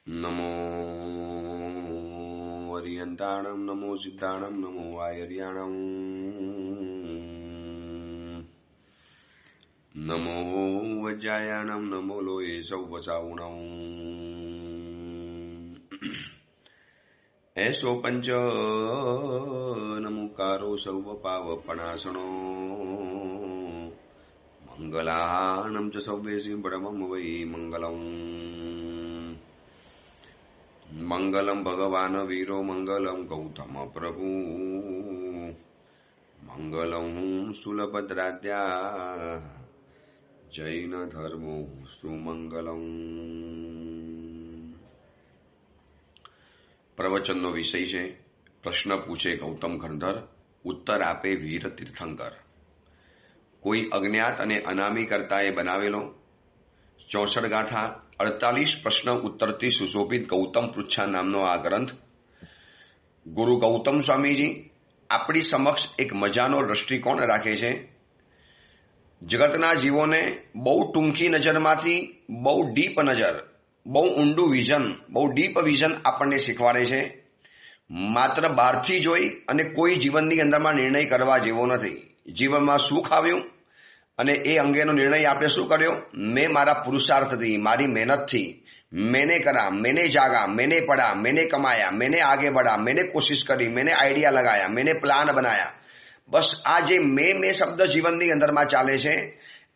नमो वरियन्ताणं नमो सिद्धाणं नमो वायर्याणं नमो वज्रायाणं नमो लोये सौवसावुणं ऐसो पंच नमुकारो सौवपावपणासनो मंगलानं च सौवेसि परमं वै मंगलम् मंगलम भगवान वीरो मंगलम गौतम प्रभु मंगलम सुलभद्राद्या जैन धर्मो सुमंगलम। प्रवचनનો વિષય છે પ્રશ્ન પૂછે ગૌતમ ખંડર, ઉત્તર આપે વીર તીર્થંકર। કોઈ અજ્ઞાત અને અનામી કર્તાએ બનાવેલો 64 ગાથા 48 પ્રશ્ન ઉત્તરથી સુશોભિત ગૌતમ પૃચ્છા નામનો આ ગ્રંથ ગુરુ ગૌતમ સ્વામીજી આપણી સમક્ષ એક મજાનો દ્રષ્ટિકોણ રાખે છે। જગતના જીવોને બહુ ટૂંકી નજરમાંથી બહુ ડીપ નજર, બહુ ઊંડું વિઝન, બહુ ડીપ વિઝન આપણને શીખવાડે છે। માત્ર બહારથી જોઈ અને કોઈ જીવનની અંદરમાં નિર્ણય કરવા જેવો નથી। જીવનમાં સુખ આવ્યું અને એ અંગેનો નિર્ણય આપણે શું કર્યો? મેં મારા પુરુષાર્થથી, મારી મહેનતથી, मैंने करा, मैंने जागा, मैंने पढ़ा, मैंने कमाया, मैंने आगे बढ़ा, मैंने कोशिश કરી, मैंने આઈડિયા લગાયા, मैंने પ્લાન બનાયા। બસ આ જે મેં શબ્દ જીવનની અંદરમાં ચાલે છે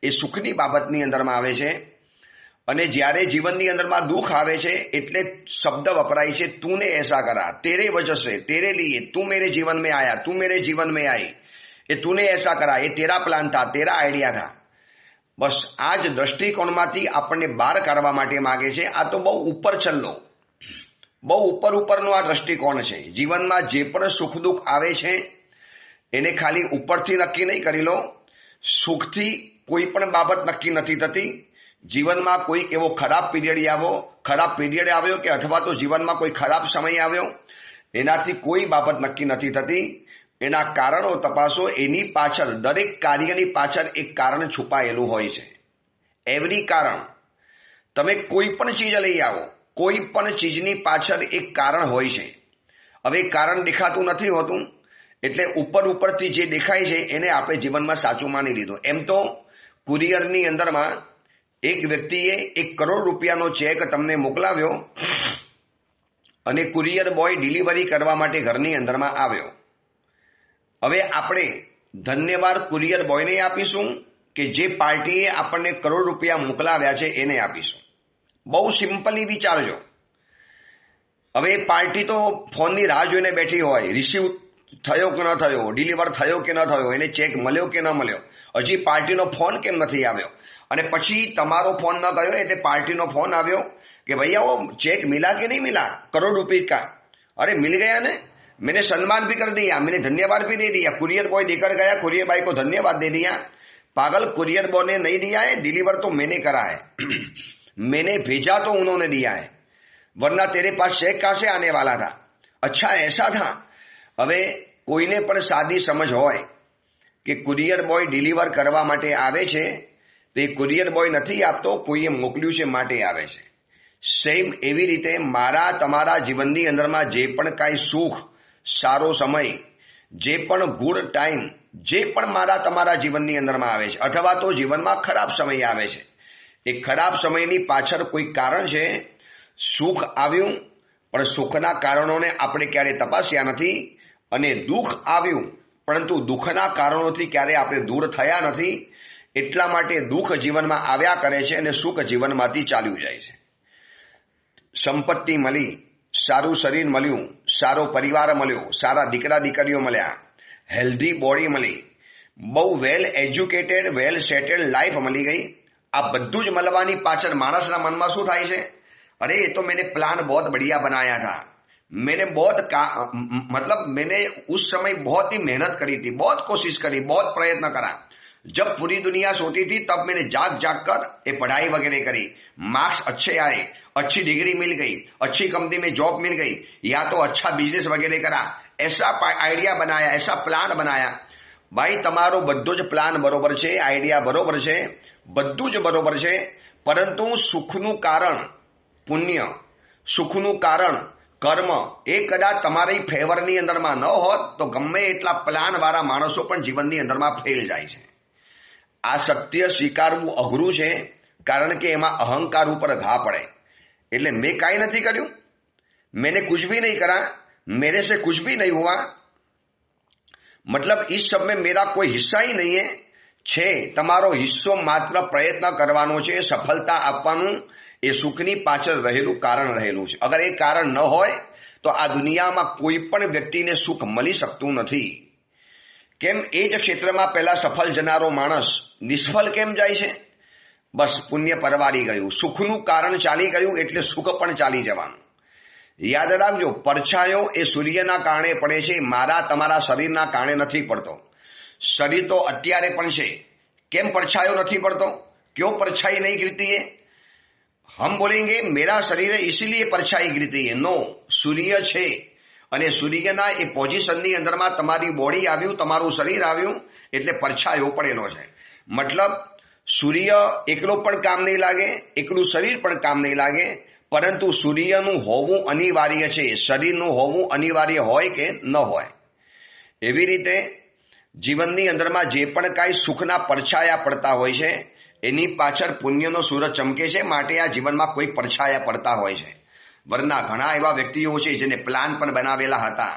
એ સુખની બાબતની અંદરમાં આવે છે। અને જ્યારે જીવનની અંદરમાં દુઃખ આવે છે એટલે શબ્દ વપરાય છે तूने ऐसा करा, तेरे वजह से, तेरे लिए, तू मेरे जीवन में आया, तू मेरे जीवन में आई, ये तूने ऐसा करा, ये तेरा प्लान था, तेरा आइडिया था। બસ આ જ દ્રષ્ટિકોણમાંથી આપણને બહાર કાઢવા માટે માગે છે। આ તો બહુ ઉપર છલ્લો, બહુ ઉપરનો આ દ્રષ્ટિકોણ છે। જીવનમાં જે પણ સુખ દુઃખ આવે છે એને ખાલી ઉપરથી નક્કી નહીં કરી લો। સુખથી કોઈ પણ બાબત નક્કી નથી થતી। જીવનમાં કોઈ એવો ખરાબ પીરિયડ આવ્યો કે અથવા તો જીવનમાં કોઈ ખરાબ સમય આવ્યો, એનાથી કોઈ બાબત નક્કી નથી થતી। એના કારણો તપાસો, એની પાછળ, દરેક કાર્યની પાછળ એક કારણ છુપાયેલું હોય છે। એવરી કારણ, તમે કોઈ પણ ચીજ લઈ આવો, કોઈ પણ ચીજની પાછળ એક કારણ હોય છે। હવે કારણ દેખાતું નથી હોતું એટલે ઉપરથી જે દેખાય છે એને આપણે જીવનમાં સાચું માની લીધું। એમ તો કુરિયરની અંદરમાં એક વ્યક્તિએ 1 કરોડ રૂપિયાનો ચેક તમને મોકલાવ્યો અને કુરિયર બોય ડિલિવરી કરવા માટે ઘરની અંદરમાં આવ્યો। હવે આપણે ધન્યવાદ કુરિયર બોયને આપીશું કે જે પાર્ટીએ આપણને કરોડ રૂપિયા મોકલાવ્યા છે એને આપીશું? બહુ સિમ્પલી વિચારજો। હવે પાર્ટી તો ફોનની રાહ જોઈને બેઠી હોય, રિસીવ થયો કે ન થયો, ડિલિવર થયો કે ન થયો, એને ચેક મળ્યો કે ન મળ્યો, હજી પાર્ટીનો ફોન કેમ નથી આવ્યો? અને પછી તમારો ફોન ન ગયો એટલે પાર્ટીનો ફોન આવ્યો કે भैया वो चेक मिला कि नहीं मिला, करोड़ रुपए का? अरे मिल गया ने, मैंने सम्मान भी कर दिया, मैंने धन्यवाद भी दे दिया, कुरियर बॉय देकर गया, कुरियर बॉय को धन्यवाद दे दिया। पागल, कुरियर बॉय ने नहीं दिया है, डिलीवर तो मैंने करा है मैंने भेजा तो उन्होंने दिया है, वरना तेरे पास चेक कहां से आने वाला था? अच्छा ऐसा था। હવે કોઈને પણ સાદી સમજ હોય કે કુરિયર બોય ડિલિવર કરવા માટે આવે છે તો એ કુરિયર બોય નથી આપતો, કોઈએ મોકલ્યું છે માટે આવે છે। સેમ એવી રીતે મારા તમારા જીવનની અંદરમાં જે પણ કાંઈ સુખ, સારો સમય, જે પણ ગુડ ટાઈમ, જે પણ મારા તમારા જીવનની અંદરમાં આવે છે અથવા તો જીવનમાં ખરાબ સમય આવે છે, એ ખરાબ સમયની પાછળ કોઈ કારણ છે। સુખ આવ્યું પણ સુખના કારણોને આપણે ક્યારે તપાસ્યા નથી, અને દુઃખ આવ્યું પરંતુ દુઃખના કારણોથી ક્યારે આપણે દૂર થયા નથી। એટલા માટે દુઃખ જીવનમાં આવ્યા કરે છે અને સુખ જીવનમાંથી ચાલ્યું જાય છે। સંપત્તિ મળી, સારું શરીર મળ્યું, સારો પરિવાર મળ્યો, સારા દીકરા દીકરીઓ મળ્યા, હેલ્ધી બોડી મળી, બહુ વેલ એજ્યુકેટેડ, વેલ સેટેલ્ડ લાઈફ મળી ગઈ। આ બધું જ મળવાની પાછળ માણસના મનમાં શું થાય છે? अरे ये तो मैंने प्लान बहुत बढ़िया बनाया था, मैंने मैंने उस समय बहुत ही मेहनत करी थी, बहुत कोशिश करी, बहुत प्रयत्न करा। जब पूरी दुनिया सोती थी तब मैंने जाग कर ये पढ़ाई वगैरह करी, मार्क्स अच्छे आए, अच्छी डिग्री मिल गई, अच्छी कंपनी में जॉब मिल गई, या तो अच्छा बिजनेस वगैरह करा, ऐसा आइडिया बनाया, ऐसा प्लान बनाया। भाई તમારો બધો જ પ્લાન બરોબર છે, આઈડિયા બરોબર છે, બધું જ બરોબર છે, પરંતુ સુખનું કારણ પુણ્ય, સુખનું કારણ કર્મ એ કદાચ તમારી ફેવરની અંદરમાં ન હોત તો ગમે એટલા પ્લાનવાળા માણસો પણ જીવનની અંદરમાં ફેલ જાય છે. આ સત્ય સ્વીકારવું અઘરું છે, કારણ કે એમાં અહંકાર ઉપર ઘા પડે. એટલે મેં કાંઈ નથી કર્યું, मैंने कुछ भी नहीं करा, मेरे से कुछ भी नहीं हुआ, मतलब इस सब में मेरा कोई हिस्सा ही नहीं है. છે તમારો હિસ્સો માત્ર પ્રયત્ન કરવાનો છે, સફળતા આપવાનું એ સુખની પાછળ રહેલું કારણ રહેલું છે. અગર એ કારણ ન હોય તો આ દુનિયામાં કોઈ પણ વ્યક્તિને સુખ મળી શકતું નથી. કેમ? એ જ ક્ષેત્રમાં પહેલા સફળ જનારો માણસ નિષ્ફળ કેમ જાય છે? બસ પુણ્ય પરવારી ગયું, સુખનું કારણ ચાલી ગયું એટલે સુખ પણ ચાલી જવાનું. યાદ રાખજો, પડછાયો એ સૂર્યના કારણે પડે છે, મારા તમારા શરીરના કારણે નથી પડતો. शरीर तो અત્યારે પણ છે, કેમ પડછાયો નથી પડતો? क्यों परछाई नहीं गिरती है? हम बोलेंगे मेरा शरीर है इसीलिए परछाई गिरती है. नो, સૂર્ય છે અને સૂર્યના એ પોઝિશનની અંદરમાં તમારી બોડી આવ્યું, તમારું શરીર આવ્યું એટલે પડછાયો પડેલો છે. મતલબ સૂર્ય એકલો પણ કામ નહીં લાગે, એકલું શરીર પણ કામ નહીં લાગે, પરંતુ સૂર્યનું હોવું અનિવાર્ય છે, શરીરનું હોવું અનિવાર્ય હોય કે ન હોય. એવી રીતે જીવનની અંદરમાં જે પણ કાંઈ સુખના પડછાયા પડતા હોય છે એની પાછળ પુણ્યનો સૂરજ ચમકે છે, માટે આ જીવનમાં કોઈ પડછાયા પડતા હોય છે. વરના ઘણા એવા વ્યક્તિઓ છે જેને પ્લાન પણ બનાવેલા હતા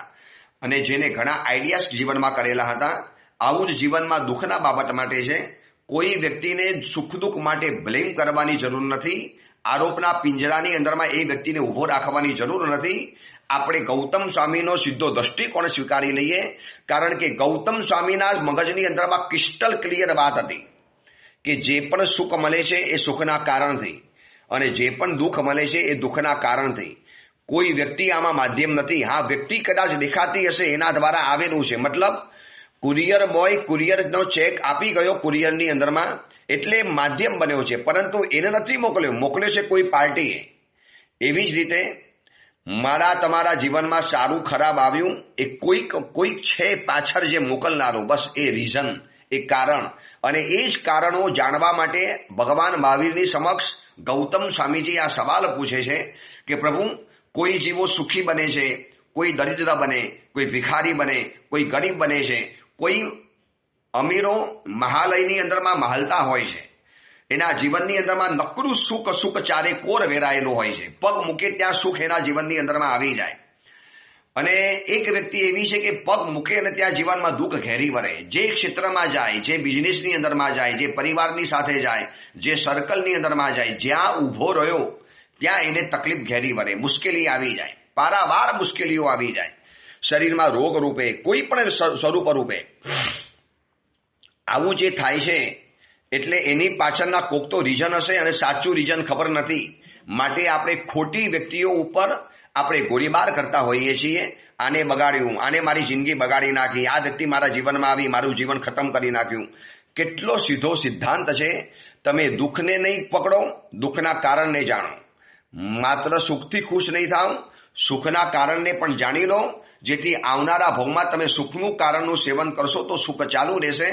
અને જેને ઘણા આઈડિયાસ જીવનમાં કરેલા હતા. આવું જ જીવનમાં દુઃખના બાબત માટે છે. કોઈ વ્યક્તિને સુખ દુઃખ માટે બ્લેમ કરવાની જરૂર નથી, આરોપના પિંજરાની અંદરમાં એ વ્યક્તિને ઉભો રાખવાની જરૂર નથી. આપણે ગૌતમ સ્વામીનો સીધો દ્રષ્ટિકોણ સ્વીકારી લઈએ, કારણ કે ગૌતમ સ્વામીના મગજની અંદરમાં ક્રિસ્ટલ ક્લિયર વાત હતી કે જે પણ સુખ મળે છે એ સુખના કારણથી અને જે પણ દુઃખ મળે છે એ દુઃખના કારણથી. કોઈ વ્યક્તિ આમાં માધ્યમ નથી. હા, વ્યક્તિ કદાચ દેખાતી હશે એના દ્વારા આવેલું છે. મતલબ કુરિયર બોય કુરિયરનો ચેક આપી ગયો કુરિયરની અંદરમાં એટલે માધ્યમ બન્યો છે, પરંતુ એને નથી મોકલ્યો છે કોઈ પાર્ટીએ. એવી જ રીતે મારા તમારા જીવનમાં સારું ખરાબ આવ્યું એ કોઈક છે પાછળ જે મોકલનારો, બસ એ રીઝન, એ કારણ. અને એ જ કારણો જાણવા માટે ભગવાન મહાવીરની સમક્ષ ગૌતમ સ્વામીજી આ સવાલ પૂછે છે કે પ્રભુ, કોઈ જીવો સુખી બને છે, કોઈ દરિદ્ર બને, કોઈ ભિખારી બને, કોઈ ગરીબ બને છે, કોઈ અમીરો મહાલયની અંદરમાં મહાલતા હોય છે, એના જીવનની અંદરમાં નકરું સુખ ચારે કોર વેરાયેલું હોય છે, પગ મૂકે ત્યાં સુખ એના જીવનની અંદરમાં આવી જાય. અને એક વ્યક્તિ એવી છે કે પગ મૂકે અને ત્યાં જીવનમાં દુઃખ ઘેરી વળે. જે ક્ષેત્રમાં જાય, જે બિઝનેસની અંદરમાં જાય, જે પરિવારની સાથે જાય, જે સર્કલની અંદરમાં જાય, જ્યાં ઊભો રહ્યો ત્યાં એને તકલીફ ઘેરી વળે, મુશ્કેલી આવી જાય, પારાવાર મુશ્કેલીઓ આવી જાય, શરીરમાં રોગ રૂપે, કોઈ પણ સ્વરૂપ રૂપે. આવું જે થાય છે એટલે એની પાછળના કોક તો રીઝન હશે અને સાચું રીઝન ખબર નથી. માટે આપણે ખોટી વ્યક્તિઓ ઉપર આપણે ગોળીબાર કરતા હોઈએ છીએ. આને બગાડ્યું, આને મારી જિંદગી બગાડી નાખી, આ વ્યક્તિ મારા જીવનમાં આવી મારું જીવન ખતમ કરી નાખ્યું. કેટલો સીધો સિદ્ધાંત છે. તમે દુઃખને નહીં પકડો, દુઃખના કારણને જાણો. માત્ર સુખથી ખુશ નહીં થાવ, સુખના કારણને પણ જાણી લો, જેથી આવનારા ભોગમાં તમે સુખનું કારણનું સેવન કરશો તો સુખ ચાલુ રહેશે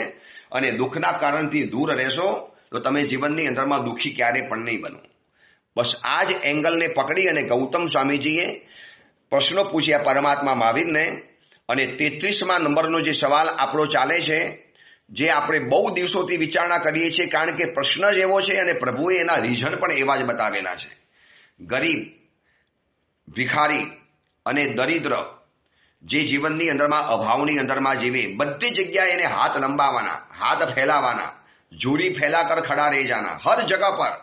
અને દુઃખના કારણથી દૂર રહેશો તો તમે જીવનની અંદરમાં દુઃખી ક્યારે પણ નહીં બનો. બસ આ જ એંગલને પકડી અને ગૌતમ સ્વામીજીએ પ્રશ્નો પૂછ્યા પરમાત્મા મહાવીરને. અને 33મા નંબરનો જે સવાલ આપણો ચાલે છે, જે આપણે બહુ દિવસોથી વિચારણા કરીએ છીએ, કારણ કે પ્રશ્ન જ એવો છે અને પ્રભુએ એના રીઝન પણ એવા જ બતાવેલા છે. ગરીબ, ભિખારી અને દરિદ્ર જે જીવનની અંદરમાં અભાવની અંદરમાં જીવે, બધી જગ્યાએ એને હાથ લંબાવવાના, હાથ ફેલાવાના, જોડી ફેલાકર ખડા રહી જાના હર જગા પર.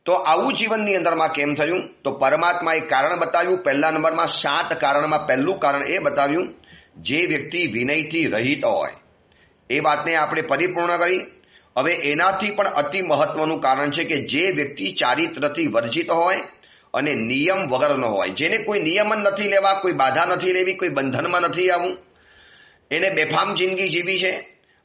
તો આવું જીવનની અંદરમાં કેમ થયું? તો પરમાત્માએ કારણ બતાવ્યું. પહેલા નંબરમાં 7 કારણમાં પહેલું કારણ એ બતાવ્યું, જે વ્યક્તિ વિનયથી રહિત હોય. એ વાતને આપણે પરિપૂર્ણ કરી. હવે એનાથી પણ અતિ મહત્વનું કારણ છે કે જે વ્યક્તિ ચારિત્રથી વર્જિત હોય અને નિયમ વગરનો હોય, જેને કોઈ નિયમ નથી લેવા, કોઈ બાધા નથી લેવી, કોઈ બંધનમાં નથી આવવું, એને બેફામ જિંદગી જીવી છે.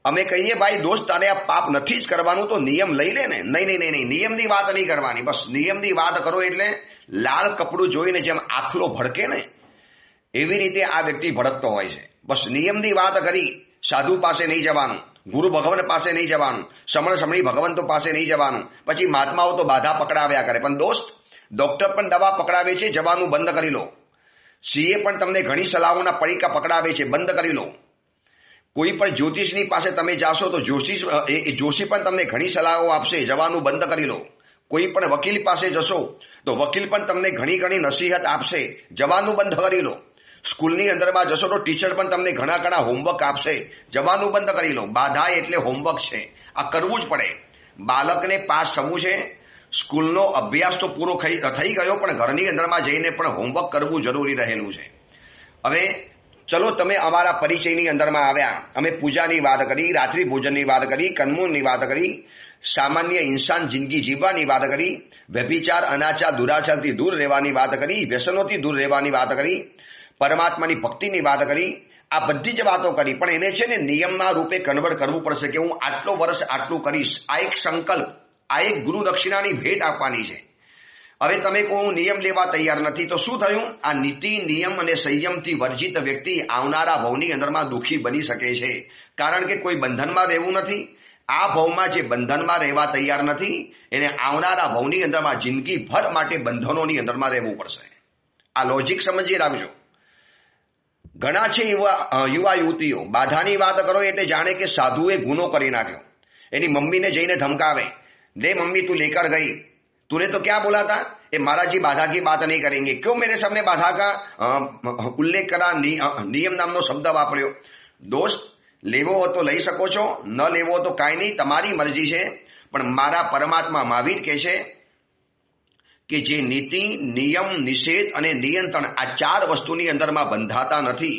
અમે કહીએ ભાઈ દોસ્ત તારે આ પાપ નથી જ કરવાનું તો નિયમ લઈ લે ને. નહીં, નિયમની વાત નહીં કરવાની. બસ નિયમની વાત કરો એટલે લાલ કપડું જોઈને જેમ આખલો ભડકે ને એવી રીતે આ વ્યક્તિ ભડકતો હોય છે. બસ નિયમની વાત કરી, સાધુ પાસે નહીં જવાનું, ગુરુ ભગવાન પાસે નહીં જવાનું, સમણી ભગવંતો પાસે નહીં જવાનું, પછી મહાત્માઓ તો બાધા પકડાવ્યા કરે. પણ દોસ્ત ડોક્ટર પણ દવા પકડાવે છે, જવાનું બંધ કરી લો. સીએ પણ તમને ઘણી સલાહોના પડીકા પકડાવે છે, બંધ કરી લો. કોઈ પણ જ્યોતિષની પાસે તમે જાશો તો જોશી પણ તમને ઘણી સલાહો આપશે, જવાનું બંધ કરી લો. કોઈ પણ વકીલ પાસે જશો તો વકીલ પણ તમને ઘણી નસીહત આપશે, જવાનું બંધ કરી લો. સ્કૂલની અંદરમાં જશો તો ટીચર પણ તમને ઘણા હોમવર્ક આપશે, જવાનું બંધ કરી લો. બાધા એટલે હોમવર્ક છે, આ કરવું જ પડે. બાળકને પાસ થવું છે, સ્કૂલનો અભ્યાસ તો પૂરો થઈ ગયો, પણ ઘરની અંદરમાં જઈને પણ હોમવર્ક કરવું જરૂરી રહેલું છે. હવે ચલો, તમે અમારા પરિચયની અંદરમાં આવ્યા. અમે પૂજાની વાત કરી, રાત્રિ ભોજનની વાત કરી, કન્મૂળની વાત કરી, સામાન્ય ઇન્સાન જિંદગી જીવવાની વાત કરી, વ્યભિચાર અનાચાર દુરાચારથી દૂર રહેવાની વાત કરી, વ્યસનોથી દૂર રહેવાની વાત કરી, પરમાત્માની ભક્તિની વાત કરી. આ બધી જ વાતો કરી, પણ એને છે ને નિયમના રૂપે કન્વર્ટ કરવું પડશે કે હું આટલો વર્ષ આટલું કરીશ. આ એક સંકલ્પ, આ એક ગુરુ દક્ષિણાની ભેટ આપવાની છે. હવે તમે કહો હું નિયમ લેવા તૈયાર નથી, તો શું થયું? આ નીતિ, નિયમ અને સંયમથી વર્જિત વ્યક્તિ આવનારા ભવની અંદરમાં દુઃખી બની શકે છે, કારણ કે કોઈ બંધનમાં રહેવું નથી. આ ભવમાં જે બંધનમાં રહેવા તૈયાર નથી, એને આવનારા ભવની અંદરમાં જિંદગીભર માટે બંધનોની અંદરમાં રહેવું પડશે. આ લોજિક સમજી રાખજો. ઘણા છે યુવા યુવતીઓ બાધાની વાત કરો એટલે જાણે કે સાધુએ ગુનો કરી નાખ્યો. એની મમ્મીને જઈને ધમકાવે, દે મમ્મી તું લેકર ગઈ, तूने तो क्या बोला था, ये महाराज जी बाधा की बात नहीं करेंगे, क्यों मेरे सामने बाधा का उल्लेख करा, नियम नामનો શબ્દ વાપર્યો. દોસ્ત, લેવો હો તો લઈ શકો છો, ન લેવો તો કાંઈ નહીં, તમારી મરજી છે. પણ મારા પરમાત્મા મહાવીર કહે છે કે જે નીતિ, નિયમ, નિષેધ અને નિયંત્રણ આ ચાર વસ્તુની અંદરમાં બંધાતા નથી,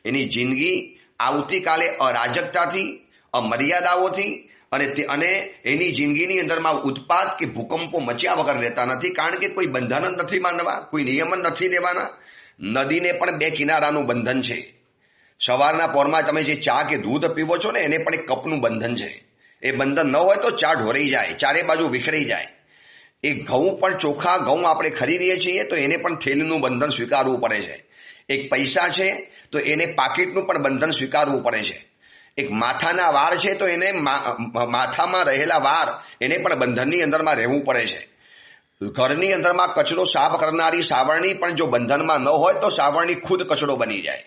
એની જિંદગી આવતીકાલે અરાજકતાથી, અમર્યાદાઓથી અને એની જિંદગીની અંદરમાં ઉત્પાદ કે ભૂકંપો મચ્યા વગર રહેતા નથી. કારણ કે કોઈ બંધન જ નથી બાંધવા, કોઈ નિયમ જ નથી લેવાના. નદીને પણ બે કિનારાનું બંધન છે. સવારના પોરમાં તમે જે ચા કે દૂધ પીવો છો ને, એને પણ એક કપનું બંધન છે. એ બંધન ન હોય તો ચા ઢોરાઈ જાય, ચારે બાજુ વિખરાઈ જાય. એ ઘઉં પણ ચોખ્ખા ઘઉં આપણે ખરીદીએ છીએ તો એને પણ થેલીનું બંધન સ્વીકારવું પડે છે. એક પૈસા છે તો એને પાકીટનું પણ બંધન સ્વીકારવું પડે છે. એક માથાના વાર છે તો એને માથામાં રહેલા વાર એને પણ બંધનની અંદરમાં રહેવું પડે છે. ઘરની અંદરમાં કચરો સાફ કરનારી સાવરણી પણ જો બંધનમાં ન હોય તો સાવરણી ખુદ કચરો બની જાય.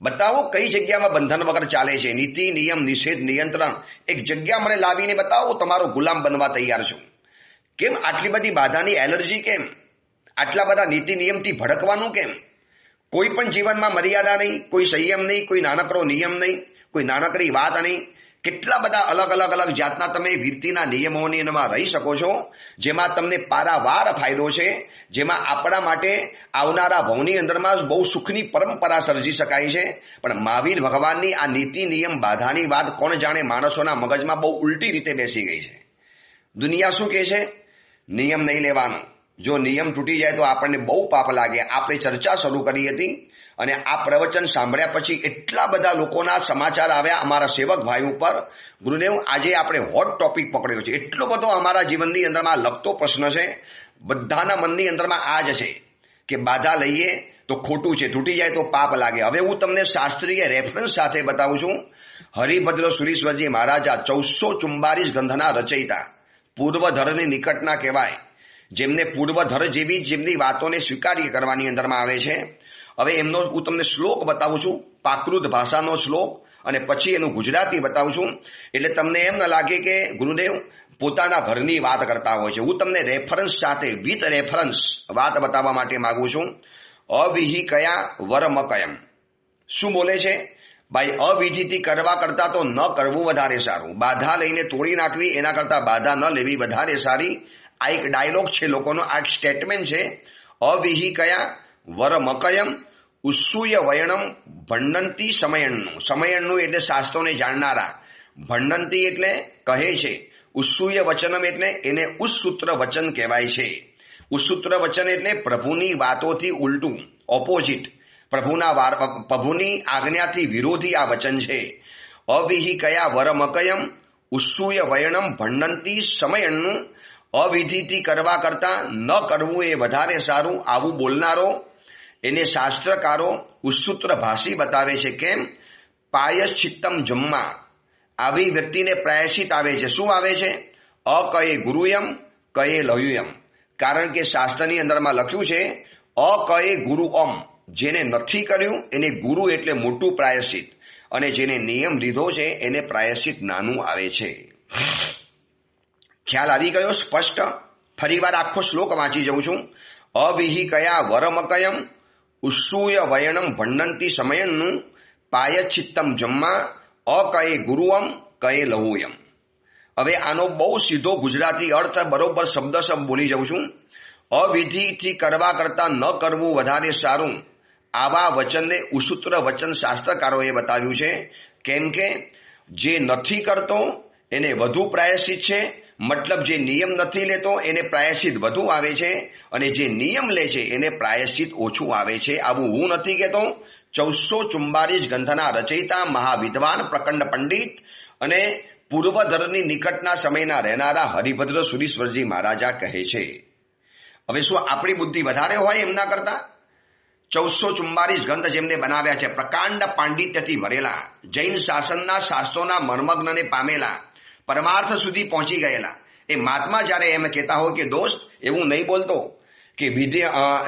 બતાવો કઈ જગ્યામાં બંધન વગર ચાલે છે. નીતિ, નિયમ, નિષેધ, નિયંત્રણ એક જગ્યા મને લાવીને બતાવો, તમારો ગુલામ બનવા તૈયાર છું. કેમ આટલી બધી બાધાની એલર્જી? કેમ આટલા બધા નીતિ નિયમથી ભડકવાનું? કેમ કોઈ પણ જીવનમાં મર્યાદા નહીં, કોઈ સંયમ નહીં, કોઈ નાનકડો નિયમ નહીં, કોઈ નાનકડી વાત નહીં. કેટલા બધા અલગ જાતના તમે વીરતીના નિયમોની અંદરમાં રહી શકો છો, જેમાં તમને પારાવાર ફાયદો છે, જેમાં આપણા માટે આવનારા ભવની અંદરમાં બહુ સુખની પરંપરા સર્જી શકાય છે. પણ મહાવીર ભગવાનની આ નીતિ, નિયમ, બાધાની વાત કોણ જાણે માણસોના મગજમાં બહુ ઉલટી રીતે બેસી ગઈ છે. દુનિયા શું કહે છે? નિયમ નહીં લેવાનો. જો નિયમ તૂટી જાય તો આપણને બહુ પાપ લાગે. આપણે ચર્ચા શરૂ કરી હતી અને આ પ્રવચન સાંભળ્યા પછી એટલા બધા લોકોના સમાચાર આવ્યા અમારા સેવક ભાઈ ઉપર. ગુરુદેવ, આજે આપણે હોટ ટોપિક પકડ્યો છે. એટલો બધો અમારા જીવનની અંદરમાં લગતો પ્રશ્ન છે. બધાના મનની અંદરમાં આ જ છે કે બાધા લઈએ તો ખોટું છે, તૂટી જાય તો પાપ લાગે. હવે હું તમને શાસ્ત્રીય રેફરન્સ સાથે બતાવું છું. હરિભદ્ર સુરીશ્વરજી મહારાજા 1444 ગ્રંથના રચયિતા, પૂર્વધરની નિકટના કહેવાય, જેમને પૂર્વધર જેવી જેમની વાતોને સ્વીકાર્ય કરવાની અંદરમાં આવે છે. હવે એમનો હું તમને શ્લોક બતાવું છું, પ્રાકૃત ભાષાનો શ્લોક, અને પછી એનું ગુજરાતી બતાવું છું. એટલે તમને એમ ન લાગે કે ગુરુદેવ પોતાના ઘરની વાત કરતા હોય છે. હું તમને રેફરન્સ સાથે વિથ રેફરન્સ વાત બતાવવા માટે માંગુ છું. અવિહિ કયા વરમકયમ. શું બોલે છે ભાઈ? અવિધિથી કરવા કરતા તો ન કરવું વધારે સારું. બાધા લઈને તોડી નાખવી એના કરતા બાધા ન લેવી વધારે સારી. આ એક ડાયલોગ છે લોકોનો, આ એક સ્ટેટમેન્ટ છે. અવિહિ કયા વરમકયમ ઉત્સૂય વયણમ ભંડંતી સમયણનું. સમયણનું એટલે શાસ્ત્રોને જાણનારા, ભંડંતી એટલે કહે છે, ઉત્સૂય વચનમ એટલે એને ઉત્સૂત્ર વચન કહેવાય છે. ઉત્સૂત્ર વચન એટલે પ્રભુની વાતોથી ઉલટું, ઓપોઝિટ, પ્રભુની આજ્ઞાથી વિરોધી આ વચન છે. અવિહિ કયા વરમકયમ ઉત્સૂય વયણમ ભંડંતી સમયણનું. અવિધિથી કરવા કરતા ન કરવું એ વધારે સારું. આવું બોલનારો એને શાસ્ત્રકારો ઉત્સૂત્ર ભાષી બતાવે છે. કેમ? પાયશ્ચિત્તમ જમ્મા. આવી વ્યક્તિને પ્રાયશ્ચિત આવે છે. શું આવે છે? અકયે ગુરુયમ કયે લયુયમ. કારણ કે શાસ્ત્રની અંદરમાં લખ્યું છે અકએ ગુરુ અમ, જેને નથી કર્યું એને ગુરુ એટલે મોટું પ્રાયશ્ચિત, અને જેને નિયમ લીધો છે એને પ્રાયશ્ચિત નાનું આવે છે. ખ્યાલ આવી ગયો સ્પષ્ટ? ફરીવાર આખો શ્લોક વાંચી જઉં છું. અવિહિ કયા વરમકયમ ઉત્સૂય વયણમ ભંડંતી સમયનું પાયચિત્તમ જમ્મા અકએ ગુરુઅમ કએ લહુયમ. હવે આનો બહુ સીધો ગુજરાતી અર્થ બરોબર શબ્દ બોલી જાઉં છું. અવિધિથી કરવા કરતા ન કરવું વધારે સારું, આવા વચનને ઉસૂત્ર વચન શાસ્ત્રકારોએ બતાવ્યું છે. કેમ કે જે નથી કરતો એને વધુ પ્રાયશ્ચિત છે, મતલબ જે નિયમ નથી લેતો એને પ્રાયશ્ચિત વધુ આવે છે, અને જે નિયમ લે છે એને પ્રાયશ્ચિત ઓછું આવે છે. આવું હું નથી કહેતો. 1444 ગ્રંથના રચયિતા મહાવિદ્વાન પ્રકંડ પંડિત અને પૂર્વધરની નિકટના સમયના રહેનારા હરિભદ્ર સુરીશ્વરજી મહારાજા કહે છે. હવે શું આપણી બુદ્ધિ વધારે હોય એમના કરતા? 1444 ગ્રંથ જેમને બનાવ્યા છે, પ્રકાંડ પાંડિત્યથી ભરેલા, જૈન શાસનના શાસ્ત્રોના મર્મજ્ઞને પામેલા, પરમાર્થ સુધી પહોંચી ગયેલા એ મહાત્મા જ્યારે એમ કહેતા હોય કે દોસ્ત એવું નહીં બોલતો કે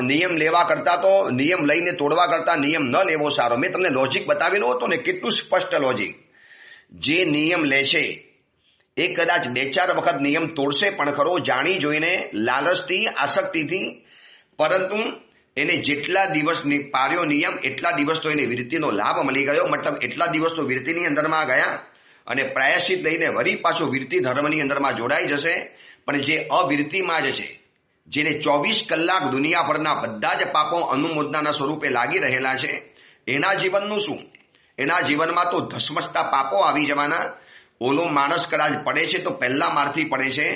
નિયમ લેવા કરતા તો નિયમ લઈને તોડવા કરતા નિયમ ન લેવો સારો. મેં તમને લોજિક બતાવેલો હતો ને, કેટલું સ્પષ્ટ લોજિક. જે નિયમ લે છે એ કદાચ 2-4 વખત નિયમ તોડશે પણ ખરો, જાણી જોઈને, લાલચથી, આસક્તિથી, પરંતુ એને જેટલા દિવસ પાર્યો નિયમ એટલા દિવસ તો એને વિરતિનો લાભ મળી ગયો. મતલબ એટલા દિવસ તો વિરતિની અંદરમાં ગયા અને પ્રાયશ્ચિત લઈને વળી પાછો વિરતિ ધર્મની અંદરમાં જોડાઈ જશે. પણ જે અવિરતિમાં જ છે, જેને 24 કલાક દુનિયાભરના બધા જ પાપો અનુમોદનાના સ્વરૂપે લાગી રહેલા છે, એના જીવનનું શું? એના જીવનમાં તો ધસમસતા પાપો આવી જવાના. ઓલો માણસ કદાચ પડે છે તો પહેલા મારથી પડે છે,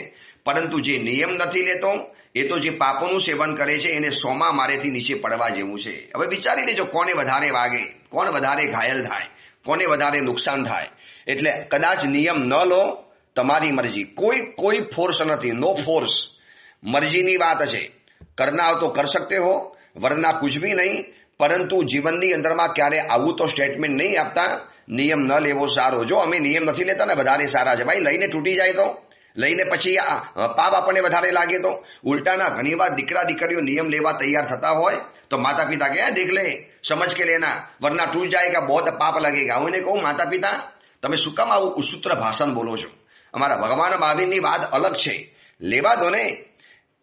પરંતુ જે નિયમ નથી લેતો એ તો જે પાપોનું સેવન કરે છે એને 100મા મારેથી નીચે પડવા જેવું છે. હવે વિચારી લેજો કોને વધારે વાગે, કોણ વધારે ઘાયલ થાય, કોને વધારે નુકસાન થાય. એટલે કદાચ નિયમ ન લો, તમારી મરજી, કોઈ ફોર્સ નથી, નો ફોર્સ, મરજીની વાત છે. કરના હો તો કર સકતે હો, વરના કુછ ભી નહીં. પરંતુ જીવનની અંદરમાં ક્યારે આવું તો સ્ટેટમેન્ટ નહીં આપતા નિયમ ન લેવો સારો. જો અમે નિયમ નથી લેતા ને વધારે સારા છે. ભાઈ લઈને તૂટી જાય તો, લઈને પછી પાપ આપણને વધારે લાગે તો. ઉલટાના ઘણીવાર દીકરા દીકરીઓ નિયમ લેવા તૈયાર થતા હોય તો માતા પિતા કહે દેખ લે, સમજ કે લેના, વરના ટૂટ જાયગા, બહુ પાપ લગેગા. હું એને કહું માતા પિતા તમે શું કામ આવું ઉસૂત્ર ભાષણ બોલો છો? અમારા ભગવાન મહાવીરની વાત અલગ છે, લેવા દો ને.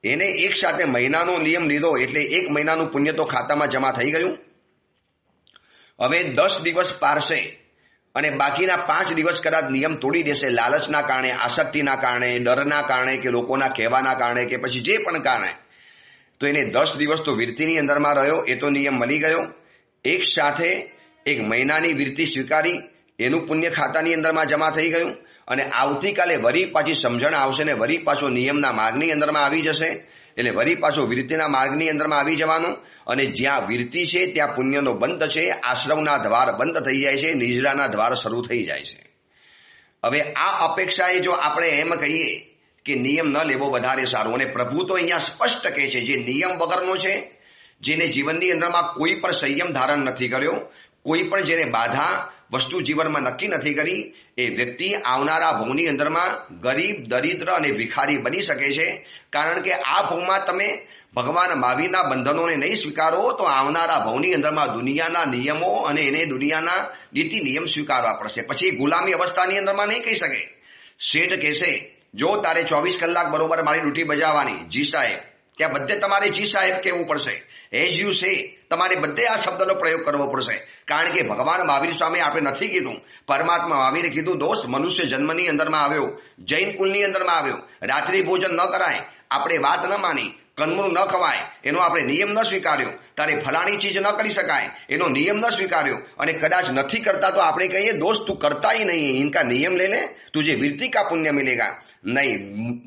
એને એક સાથે મહિનાનો નિયમ લીધો એટલે 1 મહિનાનું પુણ્ય તો ખાતામાં જમા થઈ ગયું. હવે 10 દિવસ પારશે અને બાકીના 5 દિવસ કદાચ નિયમ તોડી દેશે, લાલચના કારણે, આસક્તિના કારણે, ડરના કારણે કે લોકોના કહેવાના કારણે કે પછી જે પણ કારણે, તો એને 10 દિવસ તો વિરતિની અંદરમાં રહ્યો, એ તો નિયમ મળી ગયો. એક સાથે 1 મહિનાની વિરતિ સ્વીકારી, એનું પુણ્ય ખાતાની અંદરમાં જમા થઈ ગયું. અને આવતીકાલે વરી પાછી સમજણ આવશે ને વરી પાછો નિયમના માર્ગની અંદરમાં આવી જશે. એટલે વરી પાછો વિરતિના માર્ગની અંદરમાં આવી જવાનું. અને જ્યાં વિરતિ છે ત્યાં પુણ્યનો બંધ છે, આશ્રમના દ્વાર બંધ થઈ જાય છે, નિજરાના દ્વાર શરૂ થઈ જાય છે. હવે આ અપેક્ષાએ જો આપણે એમ કહીએ કે નિયમ ન લેવો વધારે સારું, અને પ્રભુ તો અહીંયા સ્પષ્ટ કહે છે જે નિયમ વગરનો છે, જેને જીવનની અંદરમાં કોઈ પણ સંયમ ધારણ નથી કર્યો, કોઈ પણ જેને બાધા વસ્તુ જીવનમાં નક્કી નથી કરી, એ વ્યક્તિ આવનારા ભવની અંદરમાં ગરીબ, દરિદ્ર અને ભિખારી બની શકે છે. કારણ કે આ ભવમાં તમે ભગવાન મહાવીરના બંધનોને નહીં સ્વીકારો તો આવનારા ભવની અંદરમાં દુનિયાના નિયમો અને એને દુનિયાના નીતિ નિયમ સ્વીકારવા પડશે. પછી ગુલામી અવસ્થાની અંદરમાં નહીં કહી શકે. શેઠ કહેશે જો તારે 24 કલાક બરોબર મારી ડ્યુટી બજાવવાની, જી સાહેબ, ત્યાં બધે તમારે જી સાહેબ કહેવું પડશે. એઝ યુ સે, તમારે બધે આ શબ્દનો પ્રયોગ કરવો પડશે. કારણ કે ભગવાન મહાવીર સ્વામી આપણે નથી કીધું, પરમાત્મા મહાવીરે કીધું દોસ્ત મનુષ્ય જન્મની અંદરમાં આવ્યો, જૈન કુલની અંદરમાં આવ્યો, રાત્રિ ભોજન ન કરાય, આપણે વાત ન માની, કંદમૂળ ન ખવાય, એનો આપણે નિયમ ન સ્વીકાર્યો, તારે ફલાણી ચીજ ન કરી શકાય એનો નિયમ ન સ્વીકાર્યો, અને કદાચ નથી કરતા તો આપણે કહીએ દોસ્ત તું करता ही नहीं है, इनका नियम ले ले, तुझे वृत्ति का पुण्य मिलेगा. नहीं,